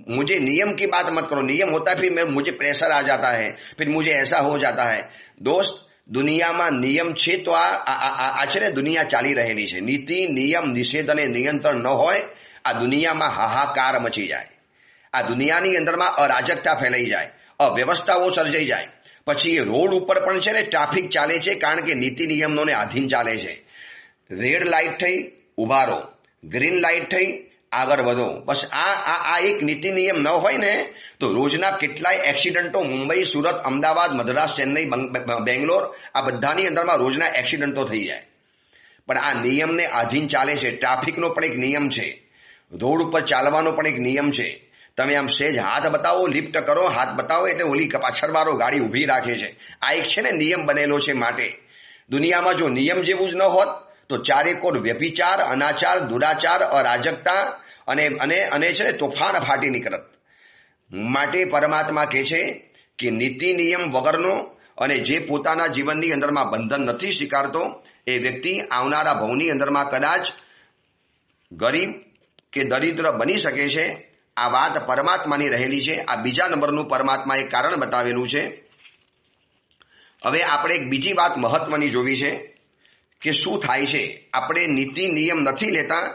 मुझे नियम की बात मत करो, नियम होता है फिर मुझे प्रेशर आ जाता है, फिर मुझे ऐसा हो जाता है. दोस्त દુનિયામાં નિયમ છે તો આ છે ને દુનિયા ચાલી રહેલી છે. નીતિ, નિયમ, નિષેધ અને નિયંત્રણ ન હોય આ દુનિયામાં હાહાકાર મચી જાય. આ દુનિયાની અંદરમાં અરાજકતા ફેલાઈ જાય, અવ્યવસ્થાઓ સર્જાઈ જાય. પછી એ રોડ ઉપર પણ છે ને ટ્રાફિક ચાલે છે, કારણ કે નીતિ નિયમોને આધીન ચાલે છે. રેડ લાઇટ થઈ, ઉભા રહો, ગ્રીન લાઇટ થઈ, આગળ વધો. બસ આ એક નીતિ નિયમ ન હોય ને તો રોજના કેટલાય એક્સિડન્ટો મુંબઈ, સુરત, અમદાવાદ, મદ્રાસ, ચેન્નઈ, બેંગ્લોર આ બધાની અંદરમાં રોજના એક્સિડન્ટો થઈ જાય. પણ આ નિયમને આધીન ચાલે છે. ટ્રાફિકનો પણ એક નિયમ છે, રોડ ઉપર ચાલવાનો પણ એક નિયમ છે. તમે આમ સહેજ હાથ બતાવો, લિફ્ટ કરો, હાથ બતાવો એટલે ઓલી પાછળવાળો ગાડી ઊભી રાખે છે. આ એક છે ને નિયમ બનેલો છે. માટે દુનિયામાં જો નિયમ જેવું જ ન હોત તો ચારેકોર વ્યભિચાર, અનાચાર, દુરાચાર, અરાજકતા અને છે ને તોફાન ફાટી નીકળત. માટે પરમાત્મા કહે છે કે નીતિ નિયમ વગરનો અને જે પોતાના જીવનની અંદરમાં બંધન નથી સ્વીકારતો એ વ્યક્તિ આવનારા ભવની અંદરમાં કદાચ ગરીબ કે દરિદ્ર બની શકે છે. આ વાત પરમાત્માની રહેલી છે. આ બીજા નંબરનું પરમાત્માએ કારણ બતાવેલું છે. હવે આપણે એક બીજી વાત મહત્વની જોવી છે કે શું થાય છે. આપણે નીતિ નિયમ નથી લેતા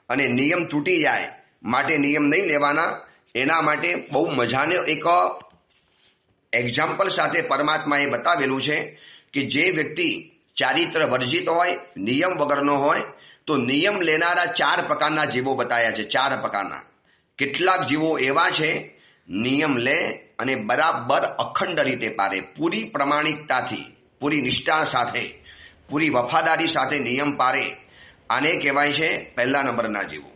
અને નિયમ તૂટી જાય માટે નિયમ નહીં લેવાના. એના માટે બહુ મજાનો એક એક્ઝામ્પલ સાથે પરમાત્માએ બતાવેલું છે કે જે વ્યક્તિ ચારિત્ર વર્જિત હોય, નિયમ વગરનો હોય, તો નિયમ લેનારા 4 પ્રકારના જીવો બતાવ્યા છે. 4 પ્રકારના. કેટલાક જીવો એવા છે નિયમ લે અને બરાબર અખંડ રીતે પાડે, પૂરી પ્રમાણિકતાથી, પૂરી નિષ્ઠા સાથે, પૂરી વફાદારી સાથે નિયમ પાડે. આને કહેવાય છે પહેલા નંબરના જીવો.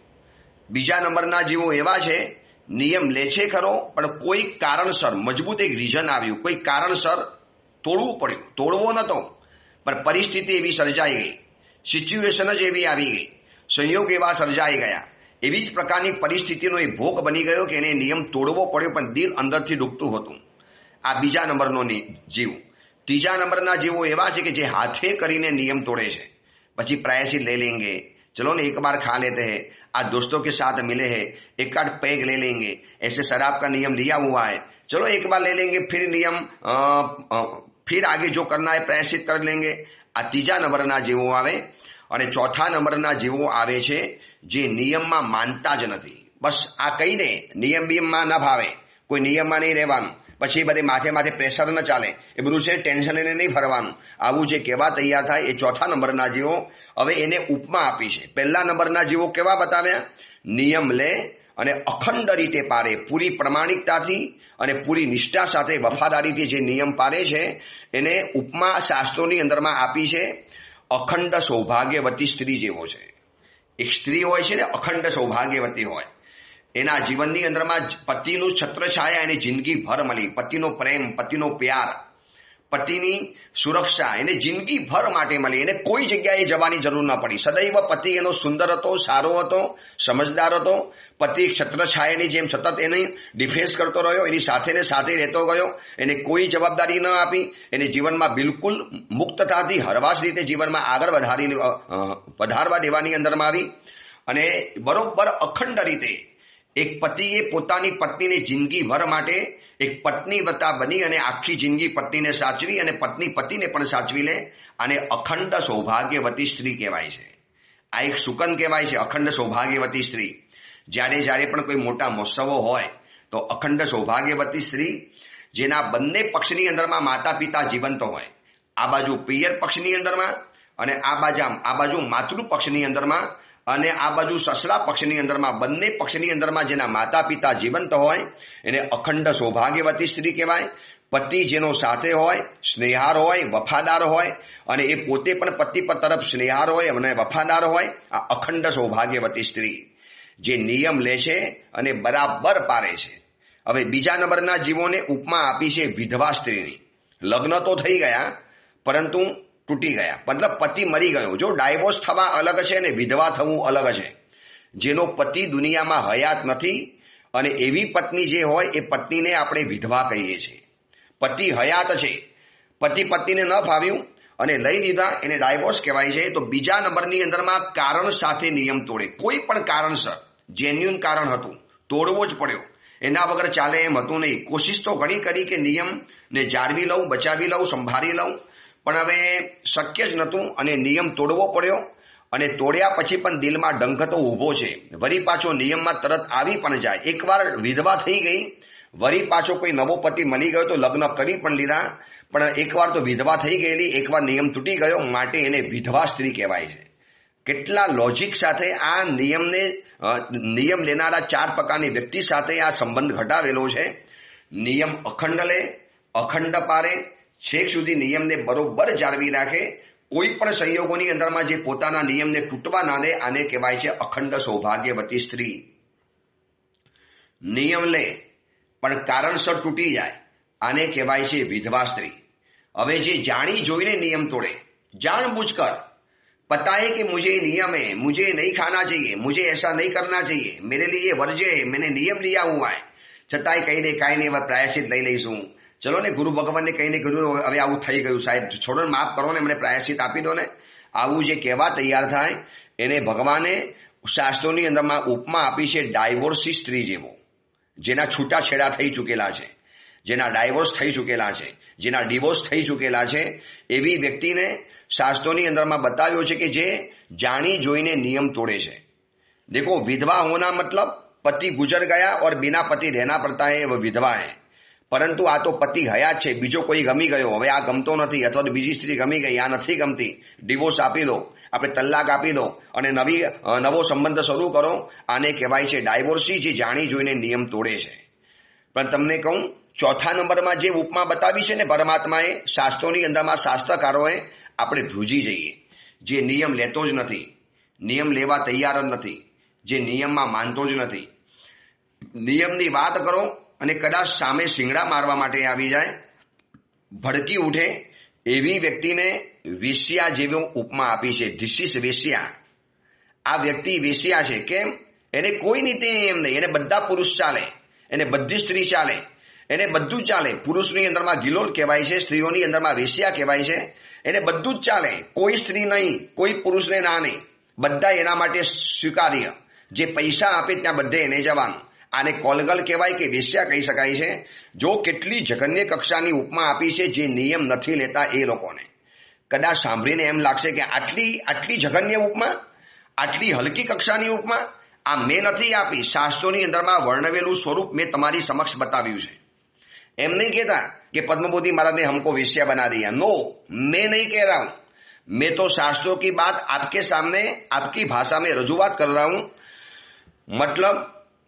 બીજા નંબરના જીવો એવા છે નિયમ લે છે ખરો પણ કોઈ કારણસર, મજબૂત એક રીઝન આવ્યું, કોઈ કારણસર તોડવું પડ્યું. તોડવો નતો પણ પરિસ્થિતિ એવી સર્જાઈ ગઈ, સિચ્યુએશન જ એવી આવી ગઈ, સંયોગ એવા સર્જાઈ ગયા, એવી જ પ્રકારની પરિસ્થિતિનો એ ભોગ બની ગયો કે એને નિયમ તોડવો પડ્યો પણ દિલ અંદરથી ડૂબતું હતું. આ બીજા નંબરનો જીવ. ત્રીજા નંબરના જીવો એવા છે કે જે હાથે કરીને નિયમ તોડે છે. પછી प्रायश्चित ले लेंगे, चलो ना एक बार खा लेते हैं, आज दोस्तों के साथ मिले हैं, एक आध पैग ले लेंगे, ऐसे शराब का नियम लिया हुआ है, चलो एक बार ले लेंगे, फिर नियम फिर आगे जो करना है प्रायश्चित कर लेंगे. આ ત્રીજા નંબરના જીવો આવે. અને ચોથા નંબરના જીવો આવે છે જે નિયમમાં માનતા જ નથી. બસ આ કહી દે નિયમ બિયમમાં ના ભાવે, કોઈ નિયમમાં નહીં રહેવાનું, પછી બધે માથે પ્રેશર ન ચાલે, એ બધું છે ટેન્શન એને નહીં ભરવાનું, આવું જે કહેવા તૈયાર થાય એ ચોથા નંબરના જીવો. હવે એને ઉપમા આપી છે. પહેલા નંબરના જીવો કેવા બતાવ્યા? નિયમ લે અને અખંડ રીતે પાડે, પૂરી પ્રમાણિકતાથી અને પૂરી નિષ્ઠા સાથે વફાદારીથી જે નિયમ પાડે છે એને ઉપમા શાસ્ત્રોની અંદરમાં આપી છે અખંડ સૌભાગ્યવતી સ્ત્રી જેવો છે. એક સ્ત્રી હોય છે ને અખંડ સૌભાગ્યવતી હોય, એના જીવનની અંદરમાં પતિનું છત્રછાયા એને જિંદગી ભર મળી, પતિનો પ્રેમ, પતિનો પ્યાર, પતિની સુરક્ષા એને જિંદગી ભર માટે મળી. એને કોઈ જગ્યાએ જવાની જરૂર ન પડી. સદૈવ પતિ એનો સુંદર હતો, સારો હતો, સમજદાર હતો. પતિ છત્રછાયાની જેમ સતત એને ડિફેન્સ કરતો રહ્યો, એની સાથે ને સાથે રહેતો ગયો, એને કોઈ જવાબદારી ન આપી, એને જીવનમાં બિલકુલ મુક્તતાથી હરવાશ રીતે જીવનમાં આગળ વધારવા દેવાની અંદરમાં આવી. અને બરોબર અખંડ રીતે એક પતિએ પોતાની પત્નીને જિંદગીભર માટે એક પત્નીવતા બની અને આખી જિંદગી પત્નીને સાચવી અને પત્ની પતિને પણ સાચવી લે. અને અખંડ સૌભાગ્યવતી સ્ત્રી કહેવાય છે. આ એક સુકન કહેવાય છે, અખંડ સૌભાગ્યવતી સ્ત્રી. જ્યારે પણ કોઈ મોટા મહોત્સવો હોય તો અખંડ સૌભાગ્યવતી સ્ત્રી જેના બંને પક્ષની અંદરમાં માતા પિતા જીવંત હોય, આ બાજુ પિયર પક્ષની અંદરમાં અને આ બાજુ માતૃ પક્ષની અંદરમાં અને આ બાજુ સસરા પક્ષની અંદરમાં, બંને પક્ષની અંદરમાં જેના માતા પિતા જીવંત હોય એને અખંડ સૌભાગ્યવતી સ્ત્રી કહેવાય. પતિ જેનો સાથે હોય, સ્નેહાર હોય, વફાદાર હોય અને એ પોતે પણ પતિ તરફ સ્નેહાર હોય અને વફાદાર હોય, આ અખંડ સૌભાગ્યવતી સ્ત્રી જે નિયમ લે છે અને બરાબર પારે છે. હવે બીજા નંબરના જીવોને ઉપમા આપી છે વિધવા સ્ત્રીની. લગ્ન તો થઈ ગયા પરંતુ તૂટી ગયા, મતલબ પતિ મરી ગયો. જો ડાયવોર્સ થવા અલગ છે અને વિધવા થવું અલગ છે. જેનો પતિ દુનિયામાં હયાત નથી અને એવી પત્ની જે હોય એ પત્નીને આપણે વિધવા કહીએ છીએ. પતિ હયાત છે, પતિ પત્નીને ન ફાવ્યું અને લઈ લીધા, એને ડાયવોર્સ કહેવાય છે. તો બીજા નંબરની અંદરમાં કારણ સાથે નિયમ તોડે. કોઈ પણ કારણસર, જેન્યુન કારણ હતું, તોડવો જ પડ્યો, એના વગર ચાલે એમ હતું નહીં. કોશિશ તો ઘણી કરી કે નિયમને જાળવી લઉં, બચાવી લઉં, સંભાળી લઉં, પણ હવે શક્ય જ નહોતું અને નિયમ તોડવો પડ્યો. અને તોડ્યા પછી પણ દિલમાં ડંખ તો ઊભો છે. વળી પાછો નિયમમાં તરત આવી પણ જાય. એકવાર વિધવા થઈ ગઈ, વળી પાછો કોઈ નવો પતિ મળી ગયો તો લગ્ન કરી પણ લીધા, પણ એકવાર તો વિધવા થઈ ગયેલી, એકવાર નિયમ તૂટી ગયો, માટે એને વિધવા સ્ત્રી કહેવાય છે. કેટલા લોજિક સાથે આ નિયમને નિયમ લેનારા 4 પ્રકારની વ્યક્તિ સાથે આ સંબંધ ઘટાવેલો છે. નિયમ અખંડ લે, અખંડ પારે, છેક સુધી નિયમને બરોબર જાળવી રાખે, કોઈ પણ સંયોગોની અંદરમાં જે પોતાના નિયમને તૂટવા ના દે, આને કહેવાય છે અખંડ સૌભાગ્યવતી સ્ત્રી. નિયમ લે પણ કારણસર તૂટી જાય, આને કહેવાય છે વિધવા સ્ત્રી. હવે જે જાણી જોઈને નિયમ તોડે, जानबूझकर पता है कि मुझे नियम है, मुझे नहीं खाना चाहिए, मुझे ऐसा नहीं करना चाहिए, मेरे लिए ये वर्ज्य है, मैंने नियम लिया हुआ है, છતાંય કહી દે કાંઈ નહીં, હવે પ્રાયશ્ચિત લઈ લઈશું, ચલો ને ગુરુ ભગવાનને કહીને કીધું હવે આવું થઈ ગયું સાહેબ, છોડો ને, માફ કરો ને, મને પ્રાયશ્ચિત આપી દો ને, આવું જે કહેવા તૈયાર થાય એને ભગવાને શાસ્ત્રોની અંદરમાં ઉપમા આપી છે ડાયવોર્સી સ્ત્રી જેવો, જેના છૂટાછેડા થઈ ચૂકેલા છે, જેના ડાયવોર્સ થઈ ચૂકેલા છે, જેના ડિવોર્સ થઈ ચૂકેલા છે, એવી વ્યક્તિને શાસ્ત્રોની અંદરમાં બતાવ્યો છે કે જે જાણી જોઈને નિયમ તોડે છે. देखो विधवा होना मतलब पति गुजर गया और बिना पति रहना पड़ता है, वो विधवा है. પરંતુ આ તો પતિ હયાત છે, બીજો કોઈ ગમી ગયો, હવે આ ગમતો નથી, અથવા તો બીજી સ્ત્રી ગમી ગઈ, આ નથી ગમતી, ડિવોર્સ આપી દો, આપણે તલાક આપી દો અને નવો સંબંધ શરૂ કરો, આને કહેવાય છે ડાયવોર્સી, જે જાણી જોઈને નિયમ તોડે છે. પણ તમને કહું, ચોથા નંબરમાં જે ઉપમા બતાવી છે ને પરમાત્માએ શાસ્ત્રોની અંદરમાં શાસ્ત્રકારોએ, આપણે ધ્રુજી જઈએ. જે નિયમ લેતો જ નથી, નિયમ લેવા તૈયાર જ નથી, જે નિયમમાં માનતો જ નથી, નિયમની વાત કરો અને કદાચ સામે શિંગડા મારવા માટે આવી જાય, ભડકી ઉઠે, એવી વ્યક્તિને વેશ્યા જેવી ઉપમા આપી છે. ધીસ ઇઝ વેશ્યા. આ વ્યક્તિ વેશ્યા છે. કેમ? એને કોઈ નીતિ એમ નહીં, એને બધા પુરુષ ચાલે, એને બધી સ્ત્રી ચાલે, એને બધું જ ચાલે. પુરુષની અંદરમાં ગિલોલ કહેવાય છે, સ્ત્રીઓની અંદરમાં વેશ્યા કહેવાય છે, એને બધું જ ચાલે, કોઈ સ્ત્રી નહીં, કોઈ પુરુષને ના નહીં, બધા એના માટે સ્વીકાર્ય. જે પૈસા આપે ત્યાં બધે એને જવાનું. આને કોલગલ કહેવાય કે વેશ્યા કહી શકાય છે. જો કેટલી જઘન્ય કક્ષાની ઉપમા આપી છે જે નિયમ નથી લેતા એ લોકોને. કદાચ સાંભળીને એમ લાગશે કે આટલી જઘન્ય ઉપમા, આટલી હલકી કક્ષાની ઉપમા આ મેં નથી આપી, શાસ્ત્રોની અંદરમાં વર્ણવેલું સ્વરૂપ મેં તમારી સમક્ષ બતાવ્યું છે. એમ નહીં કહેતા कि पद्मबोधी महाराज ने हमको वेश्या बना दिया. नो, मैं नहीं कह रहा हूं, मैं तो शास्त्रों की बात आपके सामने आपकी भाषा में रजूआत कर रहा हूं. मतलब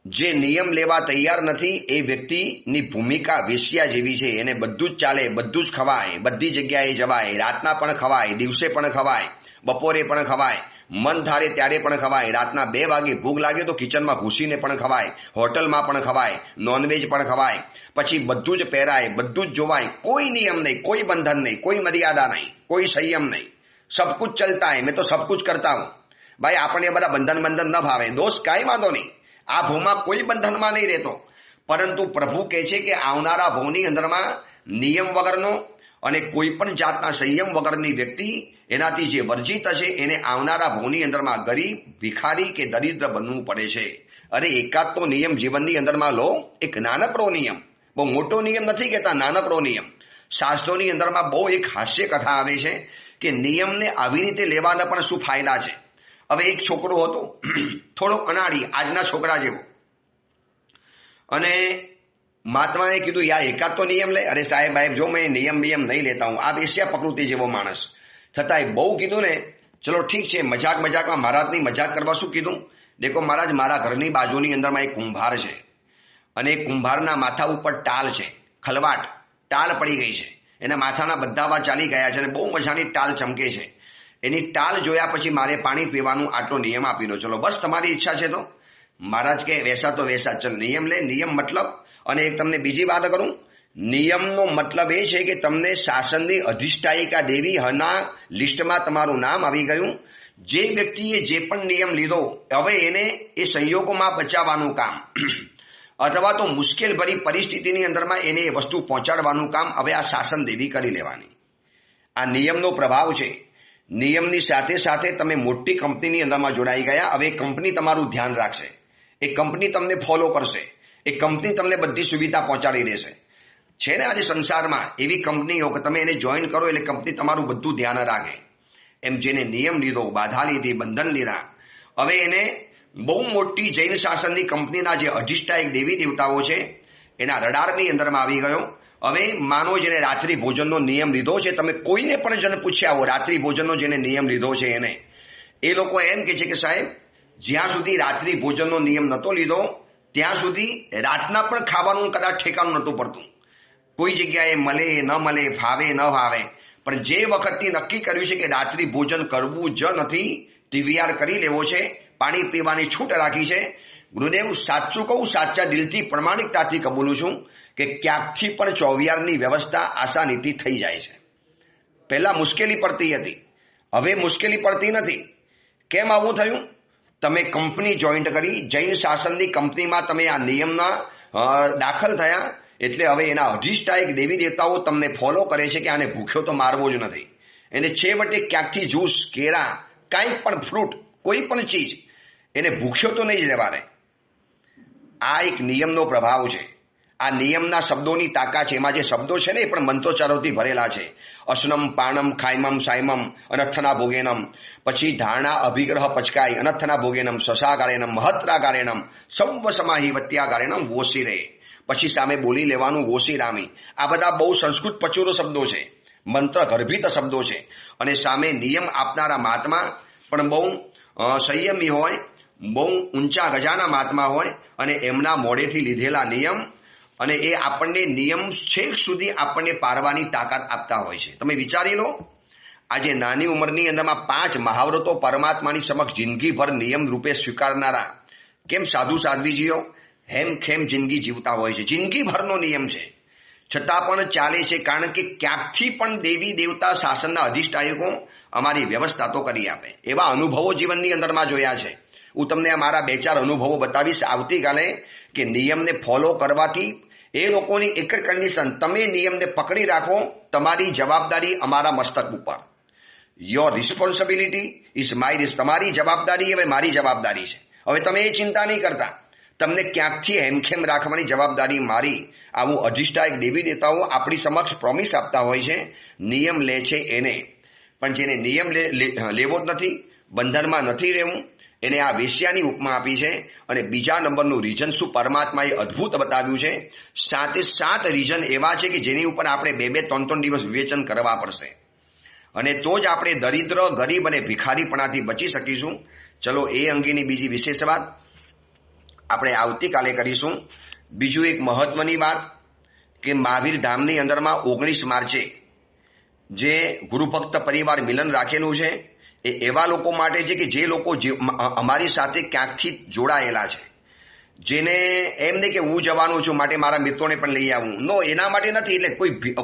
જે નિયમ લેવા તૈયાર નથી એ વ્યક્તિની ભૂમિકા વેશ્યા જેવી છે. એને બધું જ ચાલે, બધું જ ખવાય, બધી જગ્યાએ જવાય, રાતના પણ ખવાય, દિવસે પણ ખવાય, બપોરે પણ ખવાય, મન ધારે ત્યારે પણ ખવાય, રાતના 2 વાગે ભૂખ લાગે તો કિચનમાં ઘૂસીને પણ ખવાય, હોટલમાં પણ ખવાય, નોનવેજ પણ ખવાય, પછી બધું જ પહેરાય, બધું જ જોવાય, કોઈ નિયમ નહીં, કોઈ બંધન નહીં, કોઈ મર્યાદા નહીં, કોઈ સંયમ નહીં, સબ કુછ ચલતા હૈ, મેં તો સબ કુછ કરતા હું. ભાઈ આપણને બધા બંધન ન ભાવે, દોસ્ત કાંઈ વાંધો નહીં, આ ભવમાં કોઈ બંધનમાં નહીં રહેતો, પરંતુ પ્રભુ કહે છે કે આવનારા ભવની અંદરમાં નિયમ વગરનો અને કોઈ પણ જાતના સંયમ વગરની વ્યક્તિ એનાથી જે વર્જિત છે એને આવનારા ભવની અંદરમાં ગરીબ, ભિખારી કે દરિદ્ર બનવું પડે છે. અરે એકાદ તો નિયમ જીવનની અંદરમાં લો, એક નાનકડો નિયમ, બહુ મોટો નિયમ નથી કહેતા, નાનકડો નિયમ. શાસ્ત્રોની અંદરમાં બહુ એક હાસ્ય કથા આવે છે કે નિયમને આવી રીતે લેવાના પણ શું ફાયદા છે. હવે એક છોકરો હતો, થોડો અનાડી, આજના છોકરા જેવો, અને મહાત્માએ કીધું યાર એકાદ તો નિયમ લે. અરે સાહેબ જો મેં નિયમ નહીં લેતા હું, આ વેશ્યા પ્રકૃતિ જેવો માણસ. છતાંય બહુ કીધું ને, ચલો ઠીક છે, મજાકમાં મહારાજની મજાક કરવા શું કીધું. દેખો મહારાજ, મારા ઘરની બાજુની અંદરમાં એક કુંભાર છે અને એ કુંભારના માથા ઉપર ટાલ છે, ખલવાટ ટાલ પડી ગઈ છે, એના માથાના બધા વાર ચાલી ગયા છે અને બહુ મજાની ટાલ ચમકે છે. એની ટાલ જોયા પછી મારે પાણી પીવાનું આટલો નિયમ આપી દો, ચલો બસ તમારી ઈચ્છા છે તો. મહારાજ કે વૈસા તો વૈસા, ચલ નિયમ લે. નિયમ મતલબ, અને એક તમને બીજી વાત કરું, નિયમનો મતલબ એ છે કે તમને શાસનની અધિષ્ઠાયિકા દેવી હના લિસ્ટમાં તમારું નામ આવી ગયું. જે વ્યક્તિએ જે પણ નિયમ લીધો, હવે એને એ સંયોગોમાં બચાવવાનું કામ અથવા તો મુશ્કેલ ભરી પરિસ્થિતિની અંદરમાં એને એ વસ્તુ પહોંચાડવાનું કામ હવે આ શાસન દેવી કરી લેવાની. આ નિયમનો પ્રભાવ છે. નિયમની સાથે સાથે તમે મોટી કંપનીની અંદરમાં જોડાઈ ગયા. હવે કંપની તમારું ધ્યાન રાખશે, એ કંપની તમને ફોલો કરશે, એ કંપની તમને બધી સુવિધા પહોંચાડી દેશે. છે ને આજે સંસારમાં એવી કંપનીઓ કે તમે એને જોઈન કરો એટલે કંપની તમારું બધું ધ્યાન રાખે. એમ જેને નિયમ લીધો, બાધા લીધી, બંધન લીધા, હવે એને બહુ મોટી જૈન શાસનની કંપનીના જે અધિષ્ઠાયક દેવી દેવતાઓ છે એના રડારની અંદરમાં આવી ગયો. હવે માનો જેને રાત્રિ ભોજનનો નિયમ લીધો છે, તમે કોઈને પણ જન પૂછ્યા હો રાત્રિ ભોજનનો જેને નિયમ લીધો છે એને, એ લોકો એમ કે છે કે સાહેબ જ્યાં સુધી રાત્રિ ભોજનનો નિયમ નહોતો લીધો ત્યાં સુધી રાતના પણ ખાવાનું કદાચ ઠેકાણું નહોતું પડતું. કોઈ જગ્યાએ મળે ન મળે, ફાવે ન ફાવે, પણ જે વખતથી નક્કી કર્યું છે કે રાત્રિ ભોજન કરવું જ નથી, ટીવીઆર કરી લેવો છે, પાણી પીવાની છૂટ રાખી છે, ગુરુદેવ સાચું કહું, સાચા દિલથી પ્રમાણિકતાથી કબૂલું છું કે ક્યાંકથી પણ ચોવિયારની વ્યવસ્થા આસાનીથી થઈ જાય છે. પહેલા મુશ્કેલી પડતી હતી, હવે મુશ્કેલી પડતી નથી. કેમ આવું થયું? તમે કંપની જોઈન્ટ કરી, જૈન શાસનની કંપનીમાં તમે આ નિયમના દાખલ થયા, એટલે હવે એના અધિષ્ઠાયક દેવી દેવતાઓ તમને ફોલો કરે છે કે આને ભૂખ્યો તો મારવો જ નથી. એને છેવટે ક્યાંકથી જ્યુસ, કેળા, કાંઈ પણ ફ્રૂટ, કોઈ પણ ચીજ એને ભૂખ્યો તો નહીં જ રહેવાને. આ એક નિયમનો પ્રભાવ છે. આ નિયમના શબ્દોની તાકાત છે. એમાં જે શબ્દો છે ને એ પણ મંત્રોચ્ચારોથી ભરેલા છે. અસનમ પાણમ ખાયમમ સાયમમ અનથના ભોગેનમ, પછી ધારણા અભિગ્રહ પચકાય અનથના ભોગેનમ સસાગારેનમ મહત્રાગારેનમ સૌવ સમાહી વત્યાગારેનમ વોશિરે, પછી સામે બોલી લેવાનું વોશિરામી. આ બધા બહુ સંસ્કૃત પચુરો શબ્દો છે, મંત્ર ગર્ભિત શબ્દો છે. અને સામે નિયમ આપનારા મહાત્મા પણ બહુ સંયમી હોય, બહુ ઊંચા ગજાના મહાત્મા હોય, અને એમના મોઢેથી લીધેલા નિયમ, અને એ આપણને નિયમ છેક સુધી આપણને પારવાની તાકાત આપતા હોય છે. તમે વિચારી લો, આજે નાની ઉંમરની અંદરમાં 5 મહાવ્રતો પરમાત્માની સમક્ષ જિંદગીભર નિયમ રૂપે સ્વીકારનારા કેમ સાધુ સાધ્વીજીઓ હેમખેમ જિંદગી જીવતા હોય છે. જિંદગીભરનો નિયમ છે, છતાં પણ ચાલે છે, કારણ કે ક્યાંકથી પણ દેવી દેવતા શાસનના અધિષ્ઠાયકો અમારી વ્યવસ્થા તો કરી આપે. એવા અનુભવો જીવનની અંદરમાં જોયા છે. હું તમને આ મારા 2-4 અનુભવો બતાવીશ આવતીકાલે કે નિયમને ફોલો કરવાથી એ લોકોની એક જ કન્ડિશન, તમે નિયમને પકડી રાખો, તમારી જવાબદારી અમારા મસ્તક ઉપર. Your responsibility is my. તમારી જવાબદારી હવે મારી જવાબદારી છે. હવે તમે એ ચિંતા નહીં કરતા, તમને ક્યાંકથી હેમખેમ રાખવાની જવાબદારી મારી. આવું અધિષ્ઠાયક દેવી દેવતાઓ આપણી સમક્ષ પ્રોમિસ આપતા હોય છે. નિયમ લે છે એને, પણ જેને નિયમ લેવો જ નથી, બંધનમાં નથી રહેવું, એને આ વેશ્યાની ઉપમા આપી છે. અને બીજા નંબરનું રીઝન શું પરમાત્માએ અદ્ભુત બતાવ્યું છે. 7 રીઝન એવા છે કે જેની ઉપર આપણે 2-2, 3-3 દિવસ વિવેચન કરવા પડશે, અને તો જ આપણે દરિદ્ર, ગરીબ અને ભિખારીપણાથી બચી શકીશું. ચલો, એ અંગેની બીજી વિશેષ વાત આપણે આવતીકાલે કરીશું. બીજું એક મહત્વની વાત કે મહાવીર ધામની અંદરમાં 19 માર્ચે જે ગુરુભક્ત પરિવાર મિલન રાખેલું છે એ એવા લોકો માટે છે કે જે લોકો અમારી સાથે ક્યાંકથી જોડાયેલા છે, જેને એમ નહીં કે હું જવાનું છું માટે મારા મિત્રોને પણ લઈ આવું. નો, એના માટે નથી. એટલે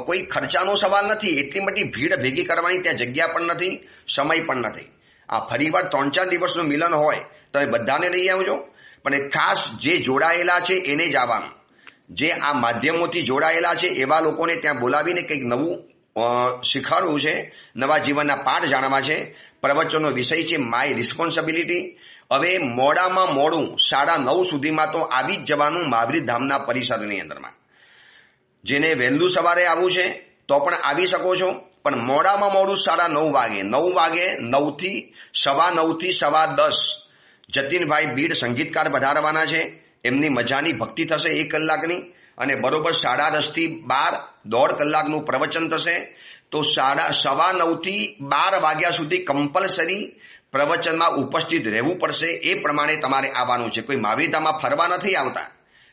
કોઈ ખર્ચાનો સવાલ નથી. એટલી મોટી ભીડ ભેગી કરવાની ત્યાં જગ્યા પણ નથી, સમય પણ નથી. આ ફરીવાર 3-4 દિવસનું મિલન હોય તમે બધાને લઈ આવજો, પણ ખાસ જે જોડાયેલા છે એને જ આવવાનું. જે આ માધ્યમોથી જોડાયેલા છે એવા લોકોને ત્યાં બોલાવીને કંઈક નવું શીખવાડવું છે, નવા જીવનના પાઠ જાણવા છે. પ્રવચનનો વિષય છે માય રિસ્પોન્સિબિલિટી. હવે મોડામાં મોડું 9:30 સુધીમાં તો આવી જ જવાનું મહાવીર ધામના પરિસરની અંદરમાં. જેને વહેલું સવારે આવવું છે તો પણ આવી શકો છો, પણ મોડામાં મોડું 9:30 વાગે, 9 વાગે, 9 થી 9:15 જતીનભાઈ બીડ સંગીતકાર વધારવાના છે. એમની મજાની ભક્તિ થશે 1 કલાકની, અને બરોબર 10:30 થી 12 1.5 કલાકનું પ્રવચન થશે. તો 9:15 થી 12 વાગ્યા સુધી કમ્પલસરી પ્રવચનમાં ઉપસ્થિત રહેવું પડશે. એ પ્રમાણે તમારે આવવાનું છે. કોઈ મહાવીરધામમાં ફરવા નથી આવતા.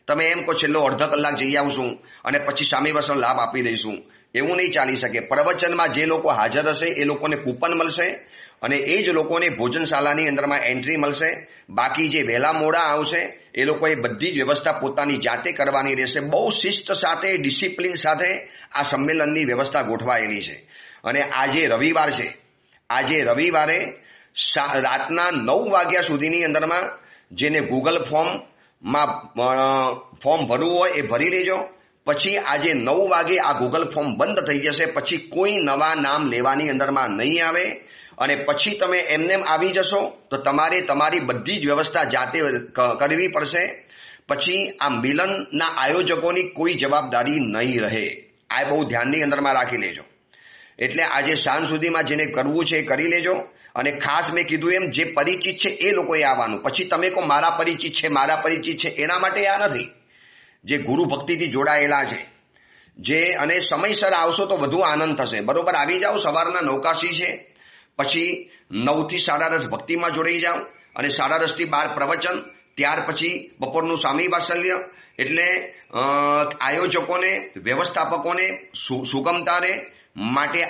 તમે એમ કહો છેલ્લો અડધો કલાક જઈ આવશું અને પછી સામે વર્ષનો લાભ આપી દઈશું, એવું નહીં ચાલી શકે. પ્રવચનમાં જે લોકો હાજર હશે એ લોકોને કૂપન મળશે, અને એ જ લોકોને ભોજનશાલાની અંદરમાં એન્ટ્રી મળશે. બાકી જે વહેલા મોડા આવશે એ લોકોએ બધી જ વ્યવસ્થા પોતાની જાતે કરવાની રહેશે. બહુ શિસ્ત સાથે, ડિસિપ્લિન સાથે આ સંમેલનની વ્યવસ્થા ગોઠવાયેલી છે. અને આજે રવિવાર છે. આજે રવિવારે રાતના 9 વાગ્યા સુધીની અંદરમાં જેને ગૂગલ ફોર્મમાં ફોર્મ ભરવું હોય એ ભરી લેજો. પછી આજે 9 વાગે આ ગૂગલ ફોર્મ બંધ થઈ જશે. પછી કોઈ નવા નામ લેવાની અંદરમાં નહીં આવે, અને પછી તમે એમનેમ આવી જશો તો તમારે તમારી બધી જ વ્યવસ્થા જાતે કરવી પડશે. પછી આ મિલનના આયોજકોની કોઈ જવાબદારી નહીં રહે. આ બહુ ધ્યાનની અંદરમાં રાખી લેજો. એટલે આજે સાંજ સુધીમાં જેને કરવું છે એ કરી લેજો. અને ખાસ મેં કીધું એમ જે પરિચિત છે એ લોકોએ આવવાનું. પછી તમે કહો મારા પરિચિત છે, મારા પરિચિત છે, એના માટે આ નથી. જે ગુરુ ભક્તિથી જોડાયેલા છે, જે અને સમયસર આવશો તો વધુ આનંદ થશે. બરોબર આવી જાઓ. સવારના નૌકાશી છે, પછી 9 થી 10:30 ભક્તિમાં જોડાઈ જાઓ, અને 10:30 થી 12 પ્રવચન, ત્યાર પછી બપોરનું સ્વામી વાત્સલ્ય. એટલે આયોજકોને, વ્યવસ્થાપકોને સુગમતા રહે માટે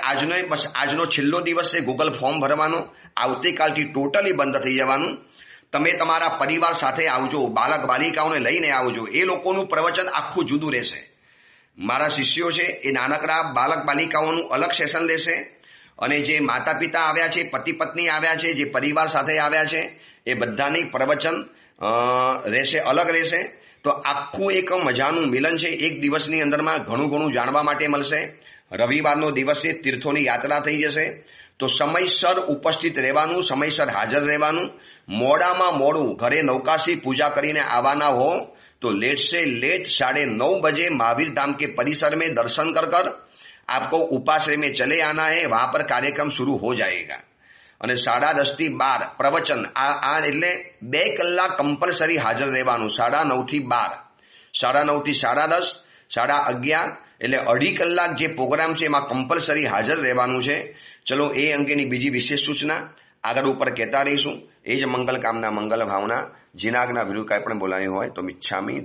આજનો છેલ્લો દિવસ છે ગૂગલ ફોર્મ ભરવાનો. આવતીકાલથી ટોટલી બંધ થઈ જવાનું. તમે તમારા પરિવાર સાથે આવજો, બાલક બાલિકાઓને લઈને આવજો. એ લોકોનું પ્રવચન આખું જુદું રહેશે. મારા શિષ્યો છે એ નાનકડા બાલક બાલિકાઓનું અલગ સેશન લેશે, અને જે માતા પિતા આવ્યા છે, પતિ પત્ની આવ્યા છે, જે પરિવાર સાથે આવ્યા છે, એ બધાની પ્રવચન રહેશે, અલગ રહેશે. તો આખું એક મજાનું મિલન છે. એક દિવસની અંદરમાં ઘણું ઘણું જાણવા માટે મળશે. રવિવારનો દિવસ છે, તીર્થોની યાત્રા થઈ જશે. તો સમયસર ઉપસ્થિત રહેવાનું, સમયસર હાજર રહેવાનું. મોડામાં મોડું ઘરે નૌકાશી पूजा કરીને આવવાના હો तो लेट से लेट 9:30 बजे महावीर धाम के परिसर में दर्शन कर आपको उपाश्रय में चले आना है. वहां पर कार्यक्रम शुरू हो जाएगा. અને 10:30 થી 12 પ્રવચન. આ એટલે 2 કલાક કમ્પલસરી હાજર રહેવાનું. 9:30 થી 12, 9:30 થી 10:30, 11:30 એટલે 2.5 કલાક જે પ્રોગ્રામ છે એમાં કમ્પલસરી હાજર રહેવાનું છે. ચલો, એ અંગેની બીજી વિશેષ સૂચના આગળ ઉપર કહેતા રહીશું. એ જ મંગલ કામના, મંગલ ભાવના. જીના આજ્ઞા વિરુદ્ધ કાંઈ પણ બોલાયું હોય તો મિચ્છામી.